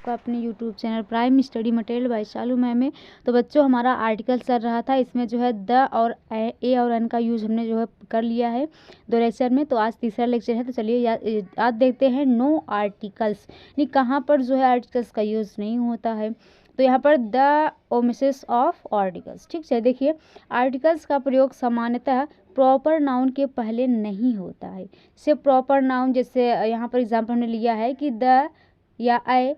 आपका अपने YouTube channel prime study material by चालू मैम में। तो बच्चों हमारा आर्टिकल चल रहा था, इसमें जो है द और ए और एन का यूज़ हमने जो है कर लिया है 2 लेक्चर में। तो आज तीसरा लेक्चर है, तो चलिए आज देखते हैं नो आर्टिकल्स, यानी कहाँ पर जो है आर्टिकल्स का यूज़ नहीं होता है। तो यहाँ पर द ओमिसेस ऑफ आर्टिकल्स, ठीक है। देखिए आर्टिकल्स का प्रयोग सामान्यतः प्रॉपर नाउन के पहले नहीं होता है। सिर्फ प्रॉपर नाउन, जैसे यहाँ पर एग्जाम्पल हमने लिया है कि द या a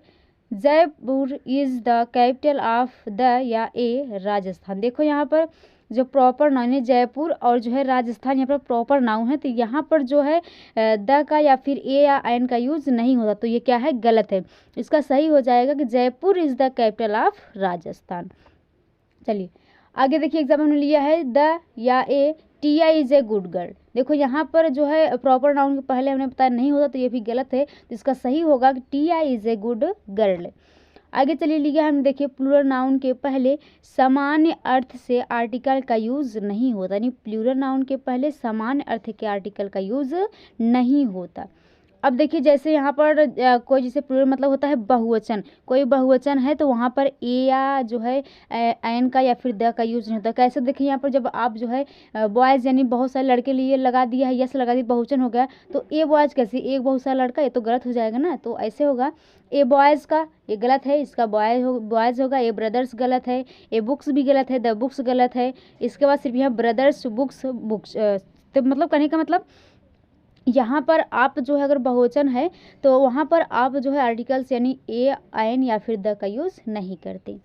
Jaipur is the capital of the या ए राजस्थान। देखो यहाँ पर जो प्रॉपर नाउन है जयपुर और जो है राजस्थान, यहाँ पर प्रॉपर नाउन है, तो यहाँ पर जो है द का या फिर ए या एन का यूज़ नहीं होता। तो ये क्या है, गलत है। इसका सही हो जाएगा कि Jaipur is the capital of Rajasthan. चलिए आगे देखिए, एग्जाम्पल हमने लिया है द या ए टिया इज़ ए गुड गर्ल। देखो यहाँ पर जो है प्रॉपर नाउन के पहले हमने बताया नहीं होता, तो ये भी गलत है। तो इसका सही होगा कि टिया इज़ ए गुड गर्ल। आगे चलिए लिया हम देखिए प्लूरल नाउन के पहले सामान्य अर्थ से आर्टिकल का यूज़ नहीं होता, यानी प्लूरल नाउन के पहले सामान्य अर्थ के आर्टिकल का यूज़ नहीं होता। अब देखिए जैसे यहाँ पर कोई जैसे प्लूरल मतलब होता है बहुवचन, कोई बहुवचन है तो वहाँ पर ए या जो है एन का या फिर द का यूज़ नहीं होता। कैसे देखिए यहाँ पर जब आप जो है बॉयज़ यानी बहुत सारे लड़के लिए लगा दिया है, यस लगा दिया, बहुवचन हो गया, तो ए बॉयज़ कैसे, एक बहुत सारा लड़का, ये तो गलत हो जाएगा ना। तो ऐसे होगा ए बॉयज़ का, ये गलत है, इसका बॉयज़ होगा। ए ब्रदर्स गलत है, ए बुक्स भी गलत है, द बुक्स गलत है। इसके बाद सिर्फ यहाँ ब्रदर्स बुक्स तो मतलब कहने का मतलब यहाँ पर आप जो है अगर बहुवचन है तो वहाँ पर आप जो है आर्टिकल्स यानी ए एन या फिर द का यूज़ नहीं करते।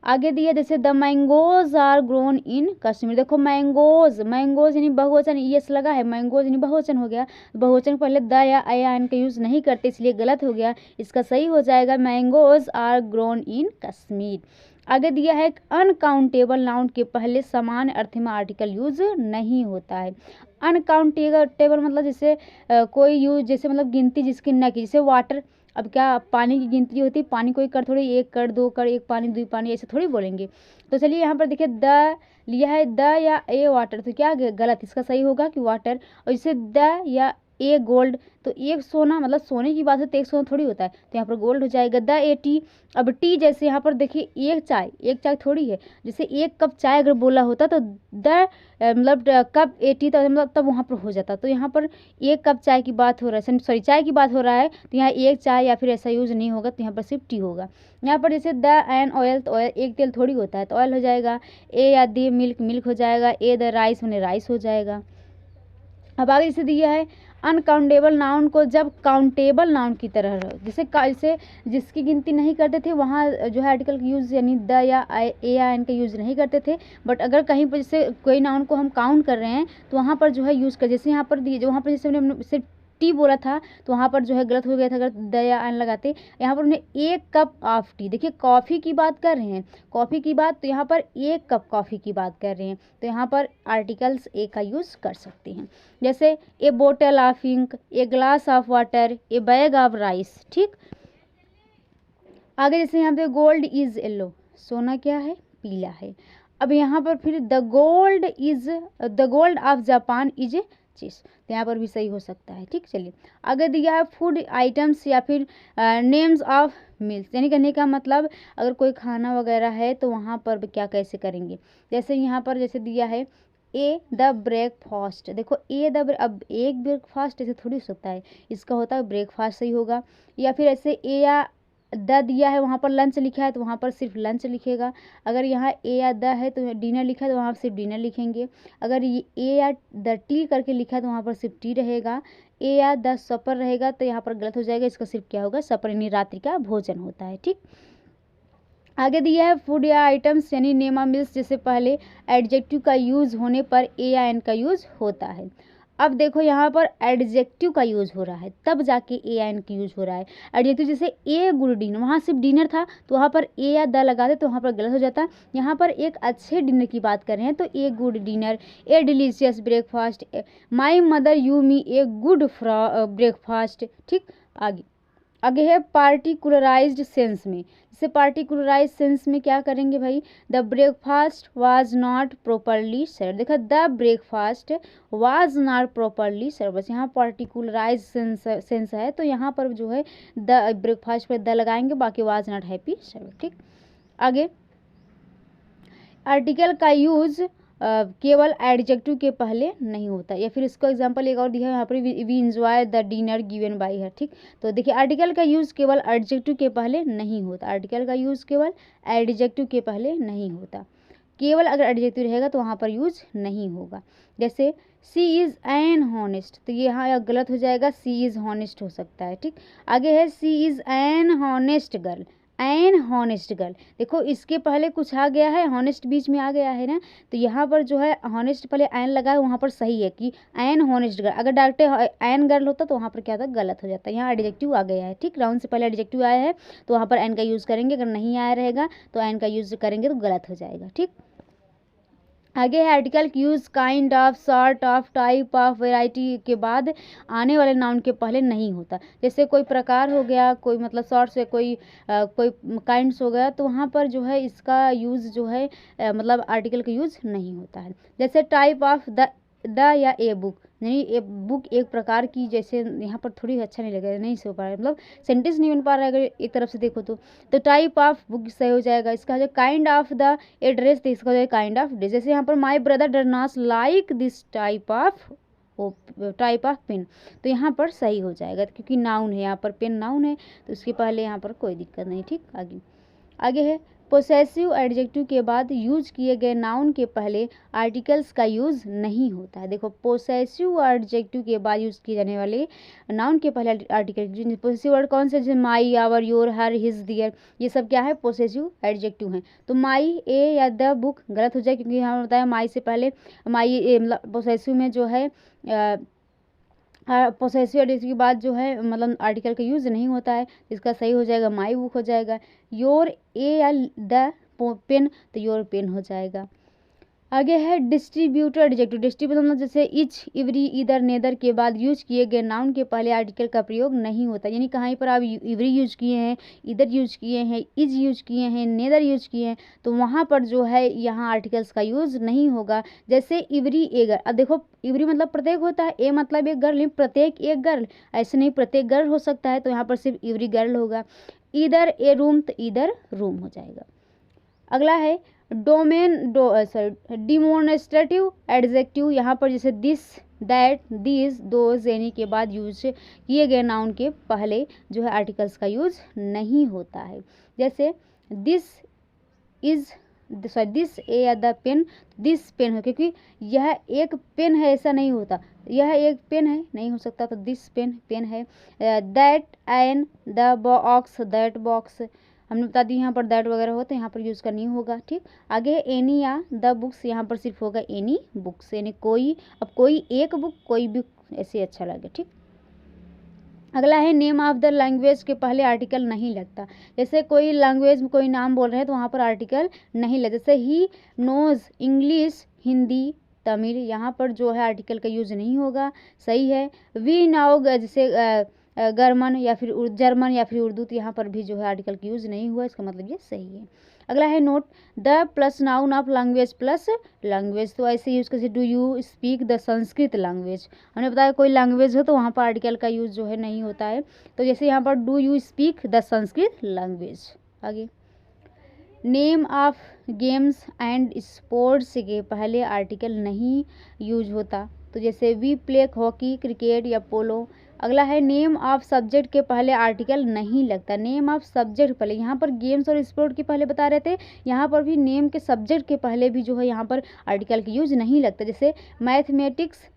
आगे दिया जैसे the mangoes are grown in Kashmir. देखो मैंगोज यानी बहुवचन, यस लगा है, मैंगोज यानी बहुवचन हो गया। बहुवचन पहले द या एन का यूज़ नहीं करते, इसलिए गलत हो गया। इसका सही हो जाएगा mangoes are grown in Kashmir. आगे दिया है अनकाउंटेबल नाउन के पहले समान अर्थ में आर्टिकल यूज नहीं होता है। अनकाउंटेबल मतलब जैसे कोई यूज, जैसे मतलब गिनती जिसकी न की, जैसे वाटर। अब क्या पानी की गिनती होती है, पानी कोई कर थोड़ी, एक कर, दो कर, एक पानी दो पानी, ऐसे थोड़ी बोलेंगे। तो चलिए यहाँ पर देखिए द लिया है द या ए वाटर, तो क्या गलत, इसका सही होगा कि वाटर। और जैसे द या ए गोल्ड, तो एक सोना मतलब सोने की बात है तो एक सोना थोड़ी होता है, तो यहाँ पर गोल्ड हो जाएगा। द ए टी, अब टी जैसे यहाँ पर देखिए एक चाय थोड़ी है, जैसे एक कप चाय अगर बोला होता तो द मतलब कप 80 तो मतलब तब वहाँ पर हो जाता। तो यहाँ पर एक कप चाय की बात हो रहा है, सॉरी चाय की बात हो रहा है, तो यहाँ एक चाय या फिर ऐसा यूज़ नहीं होगा, तो यहाँ पर सिर्फ टी होगा। यहाँ पर जैसे द एन ऑयल, तो ऑयल एक तेल थोड़ी होता है, तो ऑयल हो जाएगा। ए या दी मिल्क हो जाएगा। ए द राइस मैंने राइस हो जाएगा। अब आगे जैसे दिया है अनकाउंटेबल नाउन को जब काउंटेबल नाउन की तरह, जैसे जिसकी गिनती नहीं करते थे वहाँ जो है आर्टिकल यूज़ यानी द या ए या एन का यूज़ नहीं करते थे। बट अगर कहीं पर जैसे कोई नाउन को हम काउंट कर रहे हैं तो वहाँ पर जो है यूज़ कर, जैसे यहाँ पर दिए, जो वहाँ पर जैसे हमने सिर्फ टी बोला था तो वहाँ पर जो है गलत हो गया था अगर द या एन लगाते। यहाँ पर उन्हें एक कप ऑफ टी, देखिए कॉफ़ी की बात कर रहे हैं, कॉफ़ी की बात, तो यहाँ पर एक कप कॉफ़ी की बात कर रहे हैं, तो यहाँ पर आर्टिकल्स ए का यूज़ कर सकते हैं। जैसे ए बोतल of ink, a glass of water, a bag of rice, ठीक। आगे जैसे यहाँ पे गोल्ड इज येलो, सोना क्या है, पीला है। अब यहाँ पर फिर the gold of Japan is चीज, तो यहाँ पर भी सही हो सकता है, ठीक। चलिए आगे दिया है फूड आइटम्स या फिर नेम्स ऑफ मील्स, यानी कहने का मतलब अगर कोई खाना वगैरह है तो वहाँ पर क्या कैसे करेंगे। जैसे यहाँ पर जैसे दिया है ए द ब्रेकफास्ट, देखो अब एक ब्रेकफास्ट ऐसे थोड़ी हो सकता है, इसका होता है ब्रेकफास्ट सही होगा। या फिर ऐसे ए या द दिया है, वहाँ पर लंच लिखा है तो वहाँ पर सिर्फ लंच लिखेगा। अगर यहाँ ए या द है तो डिनर लिखा है तो वहाँ पर सिर्फ डिनर लिखेंगे। अगर ये ए या द टी करके लिखा है तो वहाँ पर सिर्फ टी रहेगा। ए या द सपर रहेगा तो यहाँ पर गलत हो जाएगा, इसका सिर्फ क्या होगा, सपर यानी रात्रि का भोजन होता है, ठीक। आगे दिया है फूड या आइटम्स यानी नेम ऑफ मील्स, जैसे पहले एडजेक्टिव का यूज़ होने पर ए या एन का यूज़ होता है। अब देखो यहाँ पर एडजेक्टिव का यूज़ हो रहा है तब जाके ए या एन का यूज़ हो रहा है। एडजेक्टिव जैसे ए गुड डिनर, वहाँ सिर्फ डिनर था तो वहाँ पर ए या द लगा दे तो वहाँ पर गलत हो जाता। यहाँ पर एक अच्छे डिनर की बात कर रहे हैं तो a good dinner, A delicious breakfast, my mother you me a good breakfast, ठीक। आगे आगे है पार्टिकुलराइज्ड सेंस में। जैसे पार्टिकुलराइज्ड सेंस में क्या करेंगे भाई, the breakfast was not properly serve. देखा, the breakfast was not properly serve, बस यहाँ पार्टिकुलराइज्ड सेंस है तो यहाँ पर जो है द ब्रेकफास्ट पर द लगाएंगे, बाकी वाज नॉट हैप्पी सर्व। ठीक, आगे आर्टिकल का यूज केवल एडजेक्टिव के पहले नहीं होता, या फिर इसको एग्जांपल एक और दिया है यहाँ पर, we enjoy the dinner given by her. ठीक, तो देखिए आर्टिकल का यूज़ केवल एडजेक्टिव के पहले नहीं होता, आर्टिकल का यूज़ केवल एडजेक्टिव के पहले नहीं होता, केवल अगर एडजेक्टिव रहेगा तो वहाँ पर यूज नहीं होगा। जैसे सी इज़ एन हॉनेस्ट, तो ये यहाँ गलत हो जाएगा, सी इज़ हॉनेस्ट हो सकता है। ठीक, आगे है she is an honest girl, an honest girl, देखो इसके पहले कुछ आ गया है, हॉनेस्ट बीच में आ गया है ना, तो यहाँ पर जो है हॉनेस्ट पहले एन लगा है, वहाँ पर सही है कि एन हॉनेस्ट गर्ल। अगर डायरेक्ट एन गर्ल होता तो वहाँ पर क्या होता, गलत हो जाता है, यहाँ एडजेक्टिव आ गया है। ठीक, राउंड से पहले एडजेक्टिव आया है तो वहाँ पर एन का यूज़ करेंगे, अगर नहीं आया रहेगा तो एन का यूज़ करेंगे तो गलत हो जाएगा। ठीक, आगे है आर्टिकल की use kind of, sort of, type of, variety के बाद आने वाले नाउन के पहले नहीं होता। जैसे कोई प्रकार हो गया, कोई मतलब सॉर्ट से कोई कोई काइंड्स हो गया, तो वहाँ पर जो है इसका यूज़ जो है मतलब आर्टिकल का यूज़ नहीं होता है। जैसे टाइप ऑफ द या ए बुक, नहीं ए बुक एक प्रकार की, जैसे यहाँ पर थोड़ी अच्छा नहीं लगेगा, नहीं सो पा रहा है, मतलब सेंटेंस नहीं बन पा रहा है अगर एक तरफ से देखो तो टाइप ऑफ बुक सही हो जाएगा। इसका जो kind of the a dress, तो इसका जो काइंड ऑफ ड्रेस। जैसे यहाँ पर my brother dare not like this type of pen, तो यहाँ पर सही हो जाएगा क्योंकि नाउन है, यहाँ पर पेन नाउन है तो उसके पहले यहाँ पर कोई दिक्कत नहीं। ठीक, आगे है पोसेसिव एडजेक्टिव के बाद यूज किए गए नाउन के पहले आर्टिकल्स का यूज नहीं होता है। देखो पोसेसिव एडजेक्टिव के बाद यूज किए जाने वाले नाउन के पहले आर्टिकल, पोसेसिव वर्ड कौन से, जैसे माई, आवर, योर, हर, हिज, दियर, ये सब क्या है, पोसेसिव एडजेक्टिव हैं। तो माई, ए या द बुक गलत हो जाए क्योंकि यहाँ बताया माई से पहले, माई मतलब पोसेसिव में जो है पोसेसिव एडजेक्टिव के बाद जो है मतलब आर्टिकल का यूज़ नहीं होता है, इसका सही हो जाएगा माई बुक हो जाएगा। योर, ए या द पेन, तो योर पेन हो जाएगा। आगे है डिस्ट्रीब्यूटर एडजेक्टिव। डिस्ट्रीब्यूटर मतलब जैसे इच, इवरी, इधर, नेदर के बाद यूज किए गए नाउन के पहले आर्टिकल का प्रयोग नहीं होता, यानी कहीं पर आप इवरी यूज किए हैं, इधर यूज किए हैं, इज यूज किए हैं, नेदर यूज किए हैं, तो वहाँ पर जो है यहाँ आर्टिकल्स का यूज नहीं होगा। जैसे इवरी ए गर्ल, अब देखो इवरी मतलब प्रत्येक होता है, ए मतलब एक गर्ल, लेकिन प्रत्येक एक गर्ल ऐसे नहीं, प्रत्येक गर्ल हो सकता है, तो यहाँ पर सिर्फ इवरी गर्ल होगा। इधर ए रूम, तो इधर रूम हो जाएगा। अगला है डिमोन्स्ट्रेटिव एडजेक्टिव, यहाँ पर जैसे this, that, this, those, any के बाद यूज किए गए नाउन के पहले जो है आर्टिकल्स का यूज नहीं होता है। जैसे दिस इज, दिस ए या द पेन, दिस पेन है, क्योंकि यह एक पेन है ऐसा नहीं होता, यह एक पेन है नहीं हो सकता, तो दिस पेन पेन है। That an the box, that box, हमने बता दी यहाँ पर दैट वगैरह हो तो यहाँ पर यूज़ करनी होगा। ठीक, आगे एनी या द बुक्स, यहाँ पर सिर्फ होगा एनी बुक्स, यानी कोई, अब कोई एक बुक, कोई बुक, ऐसे अच्छा लगे। ठीक, अगला है नेम ऑफ द लैंग्वेज के पहले आर्टिकल नहीं लगता। जैसे कोई लैंग्वेज में कोई नाम बोल रहे हैं तो वहाँ पर आर्टिकल नहीं लगता। जैसे ही नोज इंग्लिश, हिंदी, तमिल, यहाँ पर जो है आर्टिकल का यूज़ नहीं होगा, सही है। वी नाउ, जैसे जर्मन या फिर उर्दू, तो यहाँ पर भी जो है आर्टिकल का यूज़ नहीं हुआ, इसका मतलब ये सही है। अगला है note the plus noun of language plus language, तो ऐसे यूज़ कैसे, do you speak the Sanskrit language, हमने बताया कोई लैंग्वेज हो तो वहाँ पर आर्टिकल का यूज़ जो है नहीं होता है, तो जैसे यहाँ पर do you speak the Sanskrit language. आगे name of games and sports के पहले आर्टिकल नहीं यूज होता, तो जैसे वी प्ले हॉकी, क्रिकेट या पोलो। अगला है नेम ऑफ सब्जेक्ट के पहले आर्टिकल नहीं लगता। नेम ऑफ सब्जेक्ट पहले, यहाँ पर गेम्स और स्पोर्ट के पहले बता रहे थे, यहाँ पर भी नेम के सब्जेक्ट के पहले भी जो है यहाँ पर आर्टिकल की यूज नहीं लगता। जैसे mathematics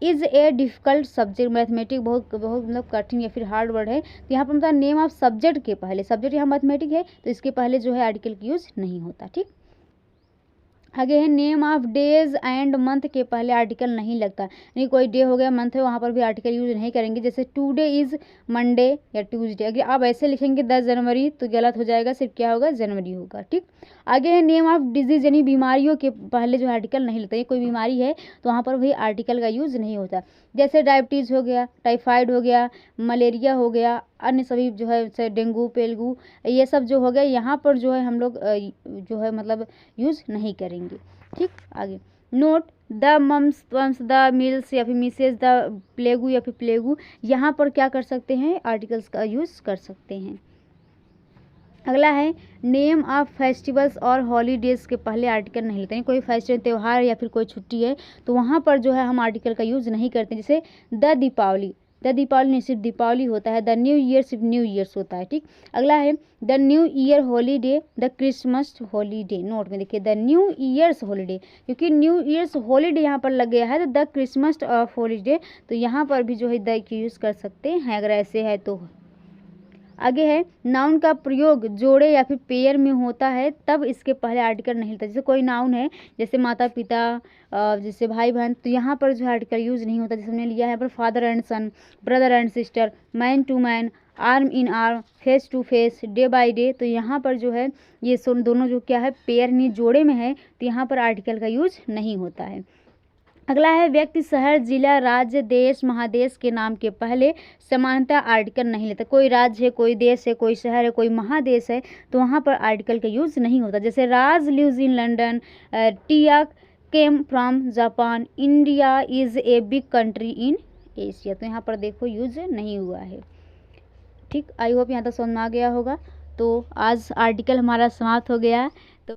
is a difficult subject, mathematics बहुत बहुत मतलब कठिन या फिर हार्ड वर्ड है, तो यहाँ पर मतलब नेम ऑफ सब्जेक्ट के पहले, सब्जेक्ट यहाँ मैथमेटिक्स है तो इसके पहले जो है आर्टिकल की यूज नहीं होता। ठीक, आगे है name of days and month के पहले आर्टिकल नहीं लगता, यानी कोई डे हो गया, मंथ है, वहाँ पर भी आर्टिकल यूज नहीं करेंगे। जैसे टुडे इज़ मंडे या ट्यूसडे, अगर आप ऐसे लिखेंगे 10 जनवरी तो गलत हो जाएगा, सिर्फ क्या होगा, जनवरी होगा। ठीक, आगे है नेम ऑफ डिजीज, यानी बीमारियों के पहले जो आर्टिकल नहीं लगता, ये कोई बीमारी है तो वहाँ पर भी आर्टिकल का यूज नहीं होता। जैसे डायबिटीज़ हो गया, टाइफाइड हो गया, मलेरिया हो गया, अन्य सभी जो है जैसे डेंगू, पेल्गू, ये सब जो हो गया यहाँ पर जो है हम लोग जो है मतलब यूज़ नहीं करेंगे। ठीक, आगे नोट द मम्स वम्स द मिल्स या फिर मिसेज द प्लेगू या फिर प्लेगू, यहाँ पर क्या कर सकते हैं, आर्टिकल्स का यूज़ कर सकते हैं। अगला है नेम ऑफ फेस्टिवल्स और हॉलीडेज़ के पहले आर्टिकल नहीं लेते हैं। कोई फेस्टिवल, त्यौहार या फिर कोई छुट्टी है तो वहाँ पर जो है हम आर्टिकल का यूज़ नहीं करते। जैसे द दीपावली, द दीपावली नहीं सिर्फ दीपावली होता है, द न्यू ईयर सिर्फ न्यू ईयर्स होता है। ठीक, अगला है the new year holiday, the Christmas holiday. Note में देखिए द न्यू ईयर्स हॉलीडे, क्योंकि न्यू ईयर्स हॉलीडे यहाँ पर लग गया है तो द क्रिसमस ऑफ हॉलीडे, तो यहाँ पर भी जो है द की यूज़ कर सकते हैं अगर ऐसे है तो। आगे है नाउन का प्रयोग जोड़े या फिर पेयर में होता है तब इसके पहले आर्टिकल नहीं होता। जैसे कोई नाउन है, जैसे माता पिता, जैसे भाई बहन, तो यहाँ पर जो है आर्टिकल यूज़ नहीं होता। जैसे हमने लिया है यहाँ पर father and son, brother and sister, man to man, arm in arm, face to face, day by day, तो यहाँ पर जो है ये दोनों जो क्या है पेयर में जोड़े में है तो यहाँ पर आर्टिकल का यूज नहीं होता है। अगला है व्यक्ति शहर, जिला, राज्य, देश, महादेश के नाम के पहले समानता आर्टिकल नहीं लेता। कोई राज्य है, कोई देश है, कोई शहर है, कोई महादेश है तो वहाँ पर आर्टिकल का यूज़ नहीं होता। जैसे Raj lives in London, Tia came from Japan, India is a big country in Asia, तो यहाँ पर देखो यूज़ नहीं हुआ है। ठीक, आई होप यहाँ तक समझ में आ गया होगा। तो आज आर्टिकल हमारा समाप्त हो गया।